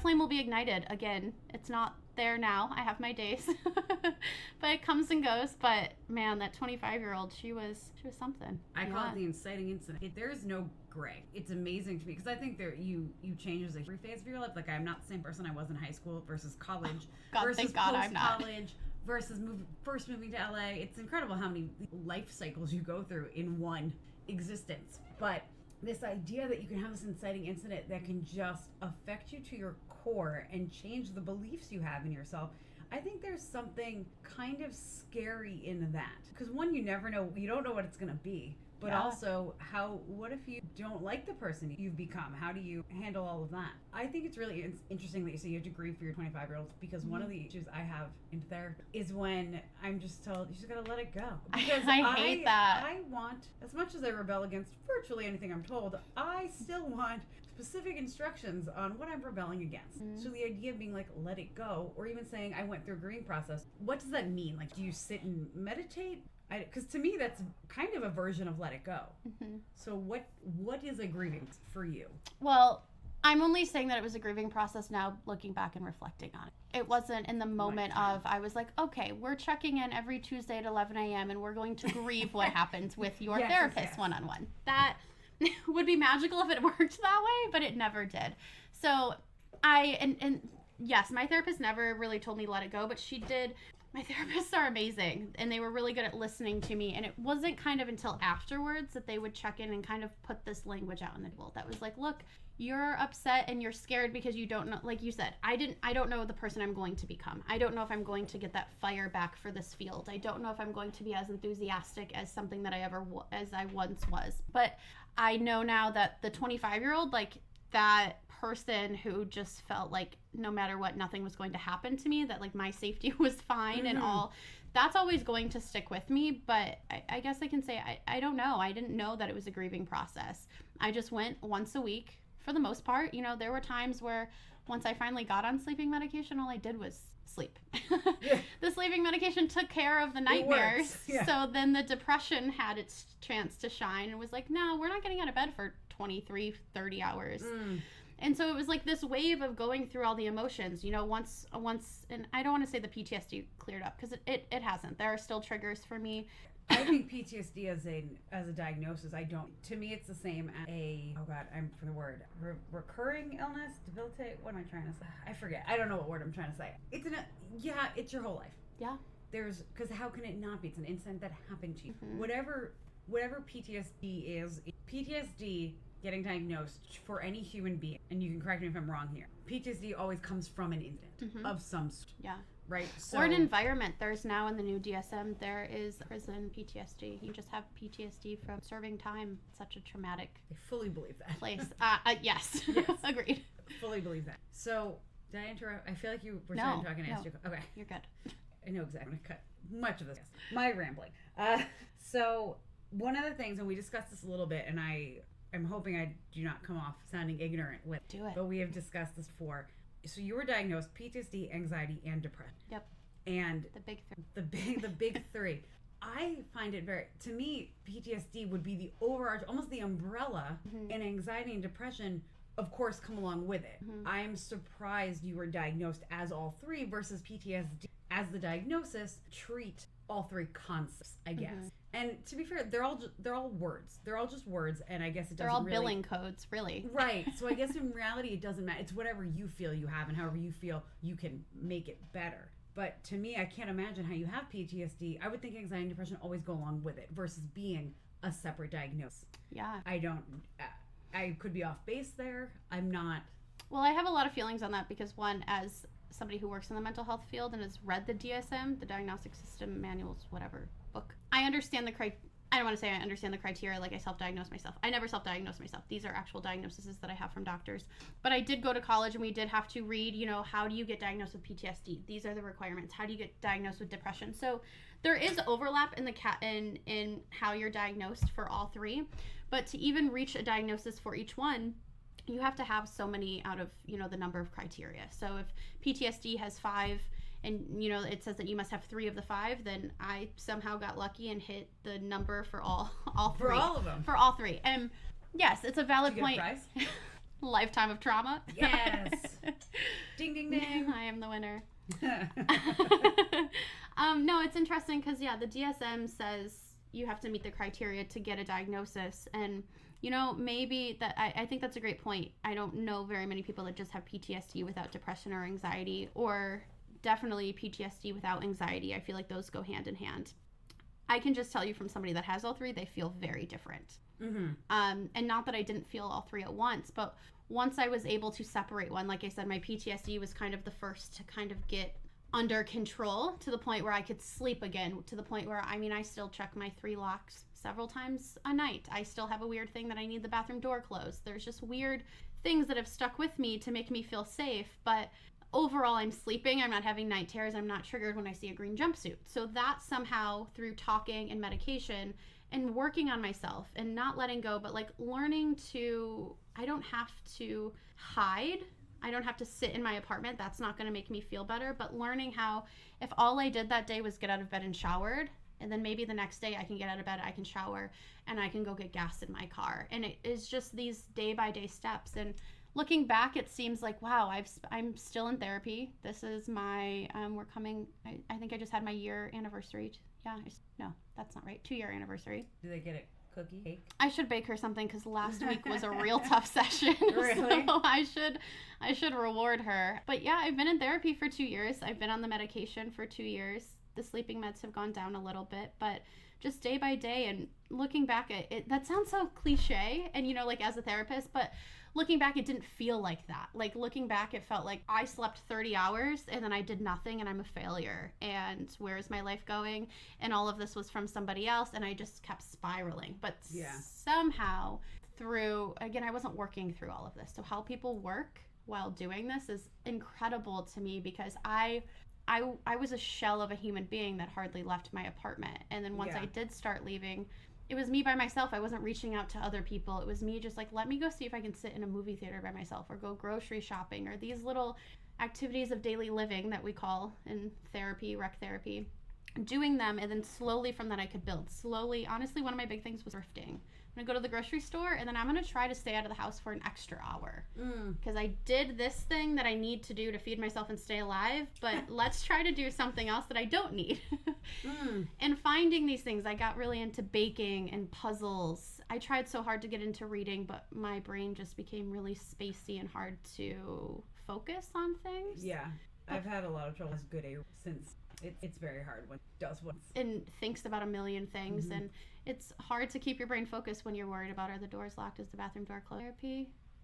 will be ignited again. It's not there now. I have my days, but it comes and goes. But man, that 25-year-old, she was something. I call it the inciting incident. There is no gray. It's amazing to me, because I think you change as every phase of your life. I'm not the same person I was in high school versus college versus post-college versus first moving to LA. It's incredible how many life cycles you go through in one existence. But this idea that you can have this inciting incident that can just affect you to your core and change the beliefs you have in yourself, I think there's something kind of scary in that. Because one, you never know, you don't know what it's going to be. But also, what if you don't like the person you've become? How do you handle all of that? I think it's really interesting that you say you have to grieve for your 25-year-olds, because one of the issues I have in therapy is when I'm just told, you just gotta let it go. Because I hate that. I want, as much as I rebel against virtually anything I'm told, I still want specific instructions on what I'm rebelling against. So the idea of being like, let it go, or even saying I went through a grieving process, what does that mean? Like, do you sit and meditate? Because to me, that's kind of a version of let it go. So what is a grieving for you? Well, I'm only saying that it was a grieving process now, looking back and reflecting on it. It wasn't in the moment of, I was like, okay, we're checking in every Tuesday at 11 a.m. and we're going to grieve what happens with your therapist one-on-one. That would be magical if it worked that way, but it never did. So and yes, my therapist never really told me let it go, but she did. My therapists are amazing, and they were really good at listening to me, and it wasn't kind of until afterwards that they would check in and kind of put this language out in the world that was like, look, you're upset and you're scared because you don't know, like you said, I don't know the person I'm going to become. I don't know if I'm going to get that fire back for this field. I don't know if I'm going to be as enthusiastic as something that as I once was. But I know now that the 25-year-old, like, that person who just felt like no matter what, nothing was going to happen to me, that like my safety was fine and all, that's always going to stick with me. But I guess I can say I don't know. I didn't know that it was a grieving process. I just went once a week for the most part. You know, there were times where once I finally got on sleeping medication, all I did was sleep. The sleeping medication took care of the nightmares. So then the depression had its chance to shine and was like, no, we're not getting out of bed for 23, 30 hours. And so it was like this wave of going through all the emotions, you know, once, and I don't want to say the PTSD cleared up, because it hasn't. There are still triggers for me. I think PTSD as a diagnosis, to me it's the same as I'm for the word, recurring illness, debilitate, what am I trying to say? I forget. I don't know what word I'm trying to say. It's your whole life. Yeah. Because how can it not be? It's an incident that happened to you. Whatever PTSD is, PTSD getting diagnosed for any human being, and you can correct me if I'm wrong here, PTSD always comes from an incident of some sort. Yeah. Right? So, or an environment. There's now in the new DSM, there is prison PTSD. You just have PTSD from serving time. Such a traumatic I fully believe that. place. Yes. Agreed. Fully believe that. So, did I interrupt? I feel like you were trying to talk and ask you. Okay. You're good. I know exactly. I'm going to cut much of this. My rambling. So, one of the things, and we discussed this a little bit, and I'm hoping I do not come off sounding ignorant with it. Do it. But we have discussed this before. So you were diagnosed PTSD, anxiety, and depression. Yep. And the big three. The big three. I find it to me, PTSD would be the overarching, almost the umbrella, and anxiety and depression, of course, come along with it. I am surprised you were diagnosed as all three versus PTSD as the diagnosis treat all three concepts, I guess. And to be fair, they're all words. They're all just words, and I guess they're all billing codes, really. Right. So I guess in reality, it doesn't matter. It's whatever you feel you have, and however you feel you can make it better. But to me, I can't imagine how you have PTSD. I would think anxiety and depression always go along with it versus being a separate diagnosis. Yeah. I could be off base there. I'm not. Well, I have a lot of feelings on that because, one, as somebody who works in the mental health field and has read the DSM, the Diagnostic System Manuals, whatever book, I understand I don't want to say I understand the criteria like I self-diagnose myself. I never self-diagnose myself. These are actual diagnoses that I have from doctors. But I did go to college and we did have to read, you know, how do you get diagnosed with PTSD? These are the requirements. How do you get diagnosed with depression? So there is overlap in how you're diagnosed for all three. But to even reach a diagnosis for each one, you have to have so many out of, you know, the number of criteria. So if PTSD has 5 and, you know, it says that you must have 3 of the 5, then I somehow got lucky and hit the number for all 3. For all of them. For all 3. And yes, it's a valid point. Did you get a prize? Lifetime of trauma. Yes. Ding, ding, ding. I am the winner. No, it's interesting because, yeah, the DSM says you have to meet the criteria to get a diagnosis. And, you know, maybe that I think that's a great point. I don't know very many people that just have PTSD without depression or anxiety, or definitely PTSD without anxiety. I feel like those go hand in hand. I can just tell you from somebody that has all three, they feel very different. Mm-hmm. And not that I didn't feel all three at once, but once I was able to separate one, like I said, my PTSD was kind of the first to kind of get under control to the point where I could sleep again, to the point where, I mean, I still check my 3 locks several times a night. I still have a weird thing that I need the bathroom door closed. There's just weird things that have stuck with me to make me feel safe, but overall I'm sleeping, I'm not having night terrors, I'm not triggered when I see a green jumpsuit. So that somehow, through talking and medication and working on myself and not letting go, but like learning to, I don't have to hide, I don't have to sit in my apartment, that's not going to make me feel better, but learning how, if all I did that day was get out of bed and showered, and then maybe the next day I can get out of bed, I can shower, and I can go get gas in my car. And it is just these day by day steps. And looking back, it seems like, wow, I'm still in therapy. This is my, I think I just had my year anniversary. No, that's not right. 2-year anniversary. Do they get a cookie cake? I should bake her something because last week was a real tough session. Really? So I should reward her. But yeah, I've been in therapy for 2 years. I've been on the medication for 2 years. The sleeping meds have gone down a little bit, but just day by day and looking back at it, that sounds so cliche and, you know, like as a therapist, but looking back, it didn't feel like that. Like looking back, it felt like I slept 30 hours and then I did nothing and I'm a failure. And where is my life going? And all of this was from somebody else. And I just kept spiraling. But somehow through, again, I wasn't working through all of this. So how people work while doing this is incredible to me because I was a shell of a human being that hardly left my apartment. And then once I did start leaving, it was me by myself. I wasn't reaching out to other people. It was me just like, let me go see if I can sit in a movie theater by myself or go grocery shopping or these little activities of daily living that we call in therapy, rec therapy, doing them. And then slowly from that I could build. Slowly, honestly, one of my big things was thrifting. I'm going to go to the grocery store and then I'm going to try to stay out of the house for an extra hour. Because I did this thing that I need to do to feed myself and stay alive, but let's try to do something else that I don't need. And finding these things, I got really into baking and puzzles. I tried so hard to get into reading, but my brain just became really spacey and hard to focus on things. Yeah, I've had a lot of trouble as good a since it's very hard when it does once. And thinks about a million things and it's hard to keep your brain focused when you're worried about are the doors locked, is the bathroom door closed.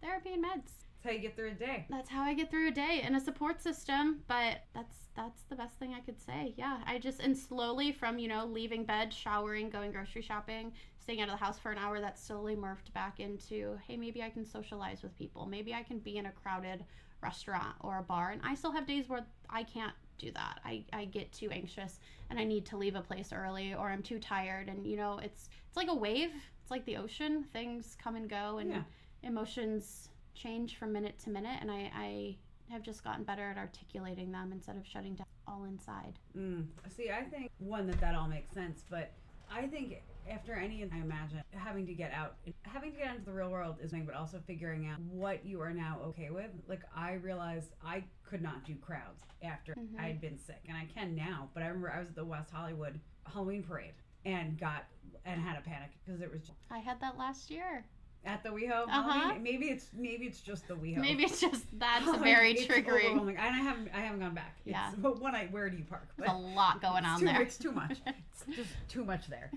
Therapy and meds. That's how you get through a day. That's how I get through a day, and a support system, but that's the best thing I could say. Yeah, and slowly from, you know, leaving bed, showering, going grocery shopping, staying out of the house for an hour, that slowly morphed back into, hey, maybe I can socialize with people. Maybe I can be in a crowded restaurant or a bar, and I still have days where I can't do that. I get too anxious and I need to leave a place early or I'm too tired, and you know, it's like a wave. It's like the ocean. Things come and go and emotions change from minute to minute, and I have just gotten better at articulating them instead of shutting down all inside. See, I think that all makes sense, but I think after I imagine having to get out into the real world is something, but also figuring out what you are now okay with. Like I realized I could not do crowds after I had been sick, and I can now, but I remember I was at the West Hollywood Halloween parade and had a panic because it was I had that last year. At the WeHo Halloween? Maybe it's just the WeHo. Maybe it's just that's very triggering. And I haven't gone back. Yeah. But where do you park? There's a lot going on there. It's too much. It's just too much there.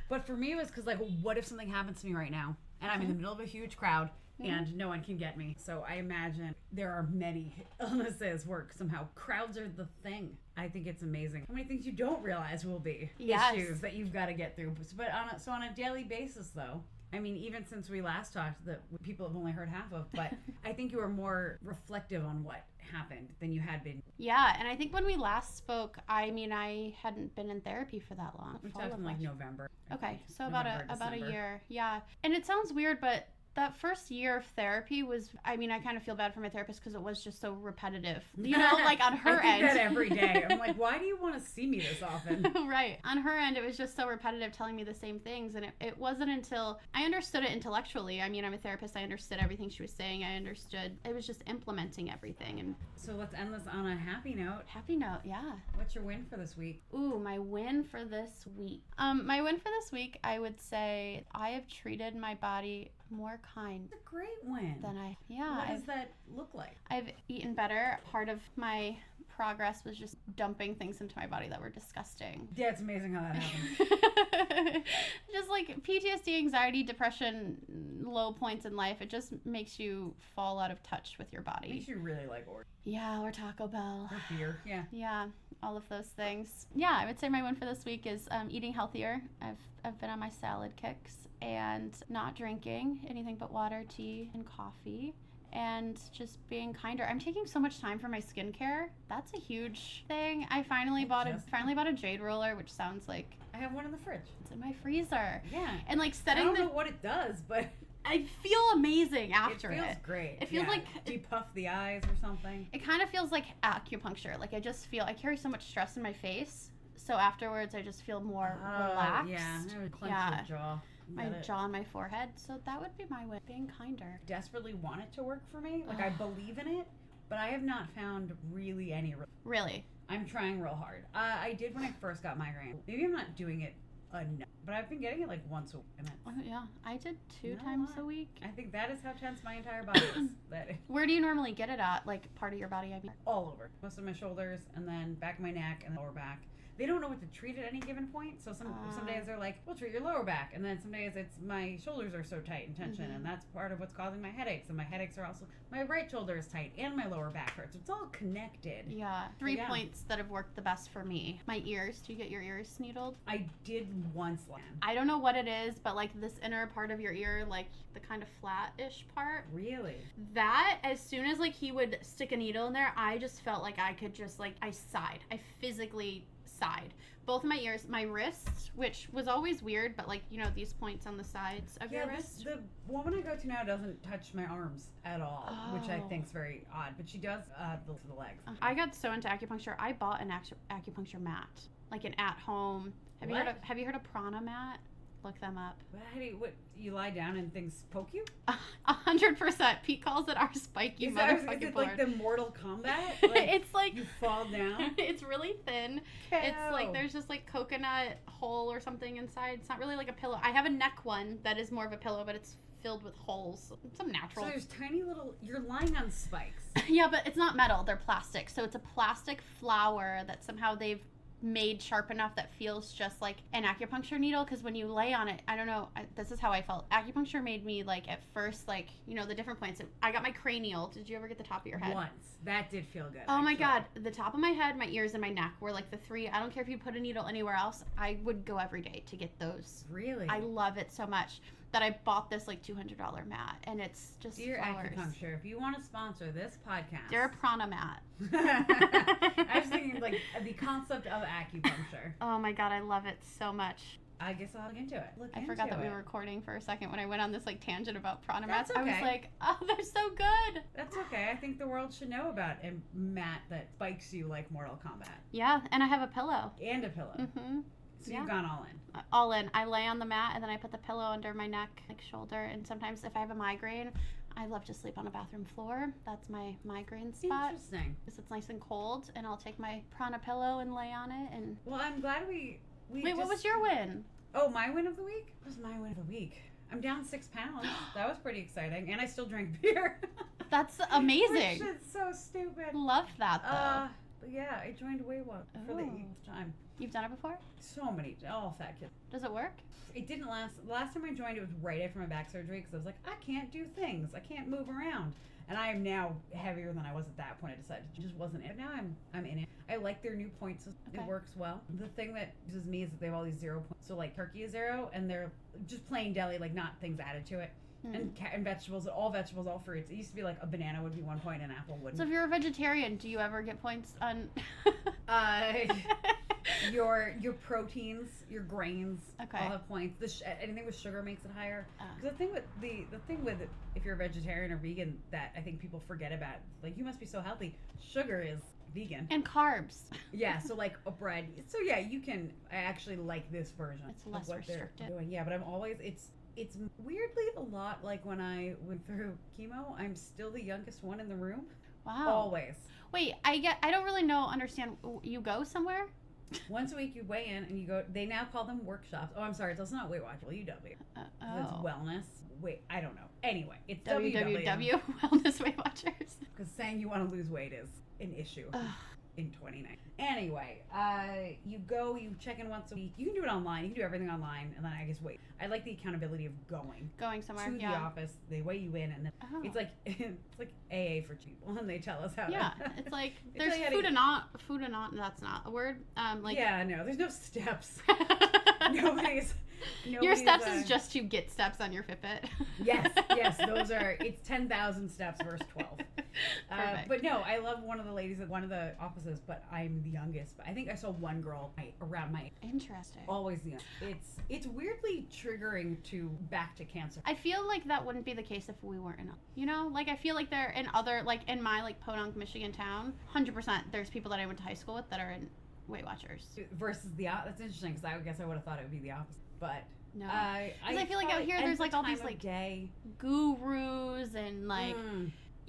But for me, it was because like, what if something happens to me right now, and I'm in the middle of a huge crowd, and no one can get me? So I imagine there are many illnesses where somehow crowds are the thing. I think it's amazing how many things you don't realize will be issues that you've got to get through. But on a daily basis, though. I mean, even since we last talked, that people have only heard half of, but I think you were more reflective on what happened than you had been. Yeah, and I think when we last spoke, I mean, I hadn't been in therapy for that long. We talked in like November. Okay, so about a year. Yeah, and it sounds weird, but that first year of therapy was, I mean, I kind of feel bad for my therapist because it was just so repetitive. You know, like on her end. I think end. that every day. I'm like, why do you want to see me this often? Right. On her end, it was just so repetitive telling me the same things. And it wasn't until I understood it intellectually. I mean, I'm a therapist. I understood everything she was saying. I understood. It was just implementing everything. And so let's end this on a happy note. Happy note, yeah. What's your win for this week? Ooh, my win for this week. My win for this week, I would say I have treated my body more kind. It's a great win. What does that look like? I've I've eaten better. Part of my progress was just dumping things into my body that were disgusting. Yeah, it's amazing how that happens. Just like PTSD, anxiety, depression, low points in life, it just makes you fall out of touch with your body. Makes you really like Oreos. Yeah, or Taco Bell. Or beer. Yeah. Yeah, all of those things. Yeah, I would say my win for this week is eating healthier. I've been on my salad kicks and not drinking anything but water, tea, and coffee. And just being kinder. I'm taking so much time for my skincare. That's a huge thing. I finally bought a jade roller, which sounds like I have one in the fridge. it's in my freezer. Yeah. And like I don't know what it does, but I feel amazing after it. It feels great. It feels like depuff the eyes or something. it kind of feels like acupuncture. Like I carry so much stress in my face, so afterwards I just feel more relaxed. Yeah, I would clench your jaw. My jaw and my forehead. So that would be my way. Being kinder. Desperately want it to work for me. Like I believe in it, but I have not found really any. Really? I'm trying real hard. I did when I first got migraine. Maybe I'm not doing it enough, but I've been getting it like once a week. Oh, yeah, I did 2 times a week. I think that is how tense my entire body is. Where do you normally get it at? Like part of your body? I mean, all over. Most of my shoulders, and then back of my neck, and lower back. They don't know what to treat at any given point. So some days they're like, we'll treat your lower back. And then some days it's my shoulders are so tight and tension. And that's part of what's causing my headaches. And my headaches are also, my right shoulder is tight and my lower back hurts. It's all connected. Yeah. 3 points that have worked the best for me. My ears. Do you get your ears needled? I did once. I don't know what it is, but like this inner part of your ear, like the kind of flat-ish part. Really? That, as soon as like he would stick a needle in there, I just felt like I could just like, I sighed. I physically side. Both of my ears, my wrist, which was always weird, but like, you know, these points on the sides of your wrist. The woman I go to now doesn't touch my arms at all, which I think is very odd, but she does the legs. I got so into acupuncture, I bought an acupuncture mat, like an at-home. Have you heard of prana mat? Look them up. What, you lie down and things poke you? 100%. Pete calls it our spiky motherfucking Is it board. like the Mortal Kombat? It's like you fall down. It's really thin. It's like there's just like coconut hole or something inside. It's not really like a pillow. I have a neck one that is more of a pillow, but it's filled with holes. Some natural. So there's tiny little. You're lying on spikes. Yeah, but it's not metal. They're plastic. So it's a plastic flower that somehow they've made sharp enough that feels just like an acupuncture needle, because when you lay on it, I don't know, this is how I felt. Acupuncture made me like at first, like, you know, the different points. I got my cranial. Did you ever get the top of your head? Once. That did feel good. Oh my god, the top of my head, my ears, and my neck were like the 3. I don't care if you put a needle anywhere else, I would go every day to get those. Really? I love it so much that I bought this like $200 mat, and it's just Dear flowers. Acupuncture, if you want to sponsor this podcast. They're a prana mat. I was thinking like the concept of acupuncture. Oh my god, I love it so much. I guess I'll look into it. I forgot that we were recording for a second when I went on this like tangent about prana mats. That's okay. I was like, oh, they're so good. That's okay. I think the world should know about a mat that spikes you like Mortal Kombat. Yeah, and I have a pillow. And a pillow. Mm-hmm. So you've gone all in. All in. I lay on the mat and then I put the pillow under my neck, like shoulder. And sometimes if I have a migraine, I love to sleep on a bathroom floor. That's my migraine spot. Interesting. Because it's nice and cold, and I'll take my prana pillow and lay on it. And well, I'm glad we wait. What was your win? Oh, my win of the week? What was my win of the week? I'm down 6 pounds. That was pretty exciting, and I still drink beer. That's amazing. Which is so stupid. Love that though. But yeah, I joined Weight Watch for the 8th time. You've done it before? So many, all fat kids. Does it work? It didn't last. The last time I joined, it was right after my back surgery because I was like, I can't do things. I can't move around. And I am now heavier than I was at that point. I decided it just wasn't it. Now I'm in it. I like their new point system. Okay. It works well. The thing that uses me is that they have all these 0 points. So like turkey is 0, and they're just plain deli, like not things added to it. And vegetables, all fruits. It used to be like a banana would be 1 point, and an apple wouldn't. So if you're a vegetarian, do you ever get points on? Your proteins, your grains, okay, all have points. Anything with sugar makes it higher. Because the thing with if you're a vegetarian or vegan that I think people forget about, like you must be so healthy. Sugar is vegan and carbs. Yeah, so like a bread. So yeah, you can. I actually like this version. It's less of what restricted. They're doing. Yeah, but I'm always it's weirdly a lot like when I went through chemo. I'm still the youngest one in the room. Wow. Always. Wait, I don't really understand. You go somewhere? Once a week you weigh in and you go. They now call them workshops. Oh, I'm sorry. It's not Weight Watch. UW. It's wellness. Wait, I don't know. Anyway, it's www Wellness Weight Watchers. Because saying you want to lose weight is an issue. in 2019. Anyway, you go, you check in once a week. You can do it online. You can do everything online, and then I guess wait. I like the accountability of going somewhere to the office. They weigh you in, and then it's like AA for people, and they tell us how. Yeah, to, it's like there's food and not. That's not a word. No, there's no steps. Nobody's your steps is just to get steps on your Fitbit. yes, those are. It's 10,000 steps versus 12. But no, I love one of the ladies at one of the offices, but I'm the youngest. But I think I saw one girl around my age. Interesting. Always the youngest. It's weirdly triggering to back to cancer. I feel like that wouldn't be the case if we weren't in, like I feel like they're in other, like in my like Podunk, Michigan town, 100% there's people that I went to high school with that are in Weight Watchers. Versus that's interesting because I guess I would have thought it would be the opposite, but. No, because I feel like out here there's like all these like gurus and like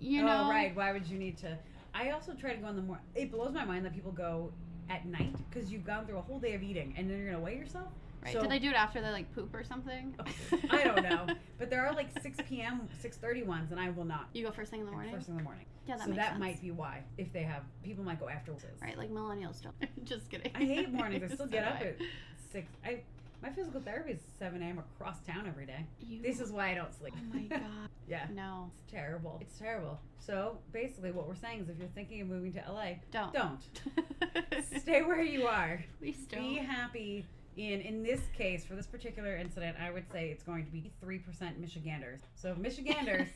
Oh right, why would you need to? I also try to go in the morning. It blows my mind that people go at night because you've gone through a whole day of eating and then you're gonna weigh yourself. Right? So, do they do it after they like poop or something? I don't know, but there are like 6 p.m., 6:30 ones, and I will not. You go first thing in the morning. First thing in the morning. Yeah, that makes sense. sense. Might be why if they have people might go afterwards. Right, like millennials don't. Just kidding. I hate mornings. I still get up at 6. My physical therapy is 7 a.m. across town every day. This is why I don't sleep. Oh my god. Yeah. No. It's terrible. It's terrible. So basically what we're saying is if you're thinking of moving to LA, don't. Stay where you are. Please don't. Be happy. In this case, for this particular incident, I would say it's going to be 3% Michiganders. So Michiganders,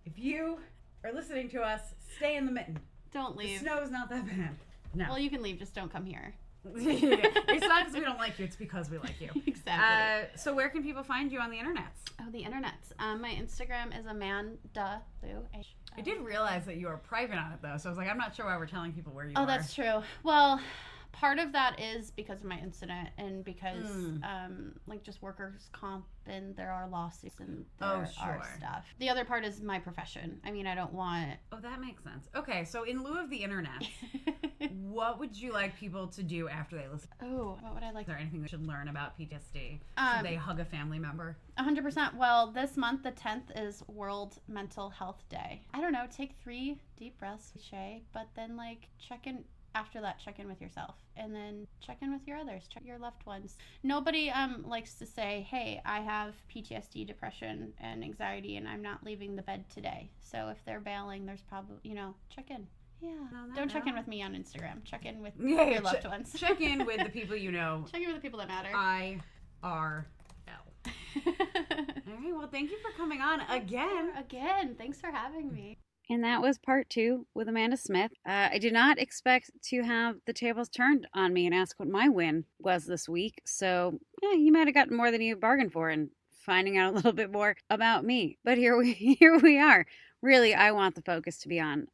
if you are listening to us, stay in the mitten. Don't leave. The snow's not that bad. No. Well, you can leave. Just don't come here. It's not because we don't like you, it's because we like you. Exactly. So where can people find you on the internet? Oh, the internet. My Instagram is Amanda Lou. I did realize that you are private on it though, so I was like, I'm not sure why we're telling people where you are. Oh, that's true. Well, part of that is because of my incident and because like just workers comp and there are lawsuits and there are stuff. The other part is my profession. I mean, I don't want... Oh, that makes sense. Okay, so in lieu of the internet, what would you like people to do after they listen? Oh, what would I like? Is there anything they should learn about PTSD? Should they hug a family member? 100%. Well, this month, the 10th, is World Mental Health Day. I don't know, take 3 deep breaths, cliche, but then like check in. After that, check in with yourself and then check in with your others, check your loved ones. Nobody likes to say, hey, I have PTSD, depression, and anxiety, and I'm not leaving the bed today. So if they're bailing, there's probably, check in. Yeah. Don't check in with me on Instagram. Check in with your loved ones. Check in with the people you know. Check in with the people that matter. IRL. All right, well, thank you for coming on again. Thanks for having me. And that was part 2 with Amanda Smith. I did not expect to have the tables turned on me and ask what my win was this week. So you might have gotten more than you bargained for in finding out a little bit more about me. But here we are. Really, I want the focus to be on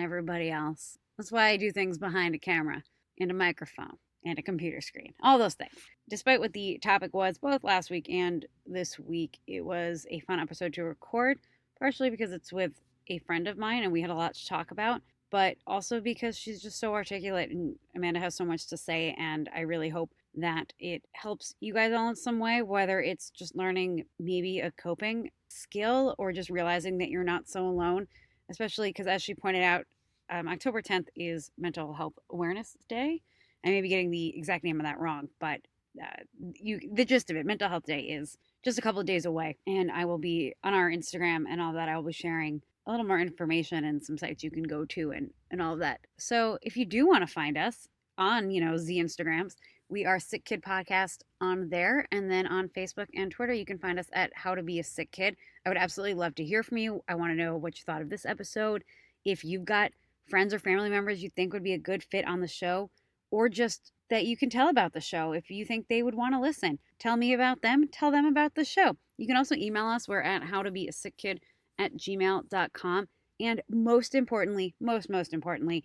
everybody else. That's why I do things behind a camera and a microphone and a computer screen. All those things. Despite what the topic was both last week and this week, it was a fun episode to record, partially because it's with a friend of mine and we had a lot to talk about, but also because she's just so articulate and Amanda has so much to say, and I really hope that it helps you guys all in some way, whether it's just learning maybe a coping skill or just realizing that you're not so alone, especially because as she pointed out, October 10th is Mental Health Awareness Day. I may be getting the exact name of that wrong, but the gist of it, Mental Health Day is just a couple of days away, and I will be on our Instagram and all that. I will be sharing a little more information and some sites you can go to and all of that. So if you do want to find us on, the Instagrams, we are Sick Kid Podcast on there. And then on Facebook and Twitter, you can find us at How to Be a Sick Kid. I would absolutely love to hear from you. I want to know what you thought of this episode. If you've got friends or family members you think would be a good fit on the show, or just that you can tell about the show. If you think they would want to listen, tell me about them, tell them about the show. You can also email us. We're at howtobeasick@gmail.com. And most importantly, most importantly,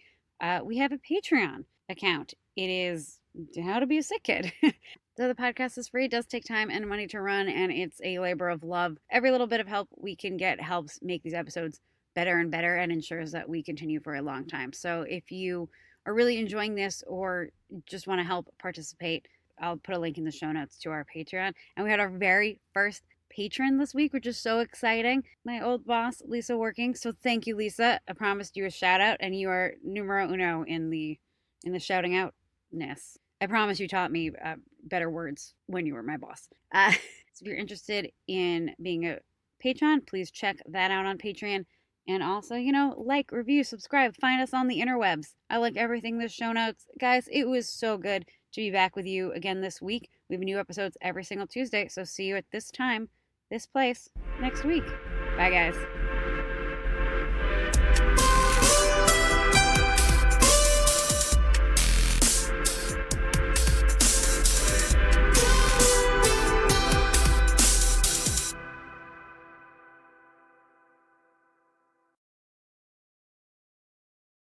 we have a Patreon account. It is How to Be a Sick Kid. So the podcast is free. It does take time and money to run, and it's a labor of love. Every little bit of help we can get helps make these episodes better and better and ensures that we continue for a long time. So if you are really enjoying this or just want to help participate, I'll put a link in the show notes to our Patreon. And we had our very first patron this week, which is so exciting. My old boss, Lisa Working. So thank you, Lisa. I promised you a shout out, and you are numero uno in the shouting outness. I promise you taught me better words when you were my boss. So if you're interested in being a patron, please check that out on Patreon. And also, like, review, subscribe, find us on the interwebs. I like everything in the show notes. Guys, it was so good to be back with you again this week. We have new episodes every single Tuesday, so see you at this time, this place, next week. Bye, guys.